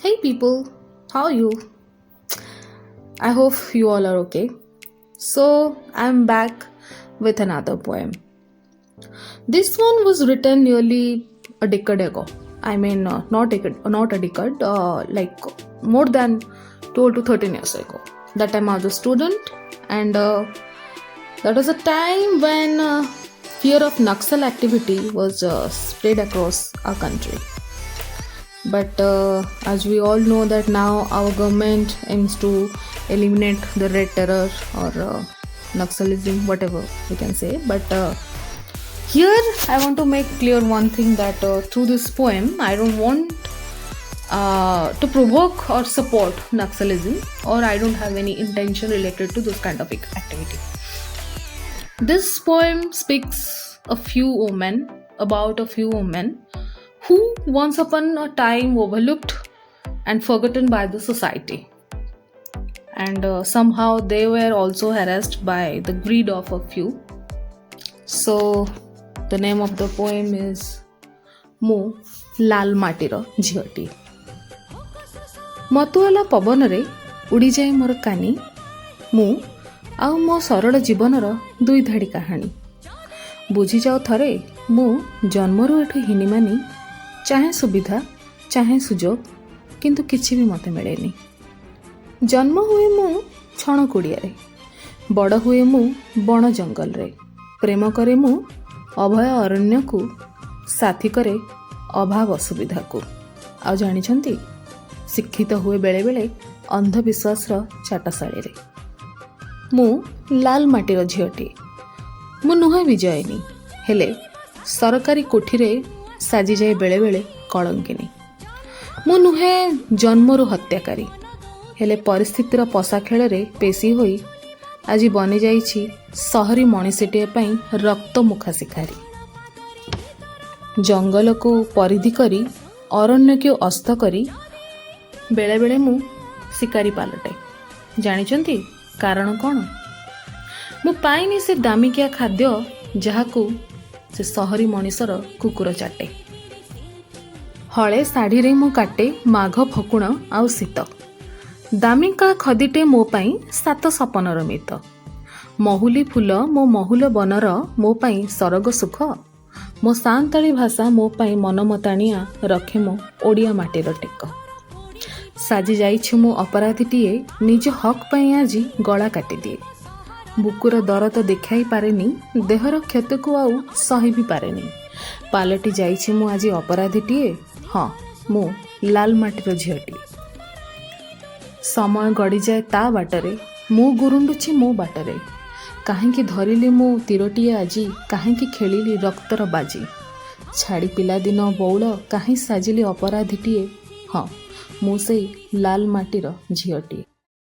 Hey people, how are you? I hope you all are okay. So, I'm back with another poem. This one was written nearly a decade ago. Not a decade, like more than 12 to 13 years ago. That time I was a student, and that was a time when fear of Naxal activity was spread across our country. But as we all know that now our government aims to eliminate the red terror or Naxalism, whatever we can say. But here I want to make clear one thing that through this poem I don't want to provoke or support Naxalism, or I don't have any intention related to this kind of activity. This poem speaks about a few women who once upon a time overlooked and forgotten by the society, and somehow they were also harassed by the greed of a few. So the name of the poem is Mu Lal Matira Jhiyoti. ମତୁଆଲା ପବନରେ ଉଡ଼ିଯାଏ ମୋର କାନି, ମୁଁ ଆଉ ମୋ ସରଳ ଜୀବନର ଦୁଇ ଧାଡ଼ି କାହାଣୀ। ବୁଝିଯାଉ ଥରେ ମୁଁ ଜନ୍ମରୁ ଏଠୁ ହିନିମାନି, ଚାହେଁ ସୁବିଧା ଚାହେଁ ସୁଯୋଗ, କିନ୍ତୁ କିଛି ବି ମୋତେ ମିଳେନି। ଜନ୍ମ ହୁଏ ମୁଁ ଛଣ କୁଡ଼ିଆରେ, ବଡ଼ ହୁଏ ମୁଁ ବଣ ଜଙ୍ଗଲରେ, ପ୍ରେମ କରେ ମୁଁ ଅଭୟ ଅରଣ୍ୟକୁ, ସାଥୀ କରେ ଅଭାବ ଅସୁବିଧାକୁ। ଆଉ ଜାଣିଛନ୍ତି, ଶିକ୍ଷିତ ହୁଏ ବେଳେବେଳେ ଅନ୍ଧବିଶ୍ୱାସର ଚାଟଶାଳୀରେ। ମୁଁ ଲାଲ ମାଟିର ଝିଅଟି, ମୁଁ ନୁହେଁ ବିଜୟିନୀ, ହେଲେ ସରକାରୀ କୋଠିରେ ସାଜିଯାଏ ବେଳେବେଳେ କଳଙ୍କିନୀ। ମୁଁ ନୁହେଁ ଜନ୍ମରୁ ହତ୍ୟାକାରୀ, ହେଲେ ପରିସ୍ଥିତିର ପଶା ଖେଳରେ ପେଶି ହୋଇ ଆଜି ବନିଯାଇଛି ସହରୀ ମଣିଷଟିଏ ପାଇଁ ରକ୍ତମୁଖା ଶିକାରୀ। ଜଙ୍ଗଲକୁ ପରିଧି କରି ଅରଣ୍ୟକୁ ଅସ୍ତ କରି ବେଳେବେଳେ ମୁଁ ଶିକାରୀ ପାଲଟେ। ଜାଣିଛନ୍ତି କାରଣ କ'ଣ? ମୁଁ ପାଇନି ସେ ଦାମିକିଆ ଖାଦ୍ୟ ଯାହାକୁ ସେ ସହରୀ ମଣିଷର କୁକୁର ଚାଟେ। ହଳେ ଶାଢ଼ୀରେ ମୁଁ କାଟେ ମାଘ ଫଗୁଣ ଆଉ ଶୀତ, ଦାମିକା ଖଦିଟେ ମୋ ପାଇଁ ସାତ ସପନର ମିତ। ମହୁଲି ଫୁଲ ମୋ ମହୁଲ ବନର ମୋ ପାଇଁ ସରଗ ସୁଖ, ମୋ ସାନ୍ତାଳୀ ଭାଷା ମୋ ପାଇଁ ମନମତାଣିଆ ରଖେ ମୋ ଓଡ଼ିଆ ମାଟିର ଟେକ। ସାଜି ଯାଇଛି ମୁଁ ଅପରାଧୀଟିଏ, ନିଜ ହକ୍ ପାଇଁ ଆଜି ଗଳା କାଟିଦିଏ। ବୁକୁର ଦରଦ ଦେଖାଇ ପାରେନି, ଦେହର କ୍ଷତକୁ ଆଉ ସହି ବି ପାରେନି। ପାଲଟି ଯାଇଛି ମୁଁ ଆଜି ଅପରାଧୀଟିଏ, ହଁ ମୁଁ ଲାଲ ମାଟିର ଝିଅଟି। ସମୟ ଗଡ଼ିଯାଏ ତା ବାଟରେ, ମୁଁ ଗୁରୁଣ୍ଡୁଛି ମୋ ବାଟରେ। କାହିଁକି ଧରିଲି ମୁଁ ତୀରଟିଏ ଆଜି, କାହିଁକି ଖେଳିଲି ରକ୍ତର ବାଜି। ଛାଡ଼ି ପିଲାଦିନ ବଉଳ, କାହିଁ ସାଜିଲି ଅପରାଧୀଟିଏ, ହଁ ମୁଁ ସେଇ ଲାଲ ମାଟିର ଝିଅଟିଏ।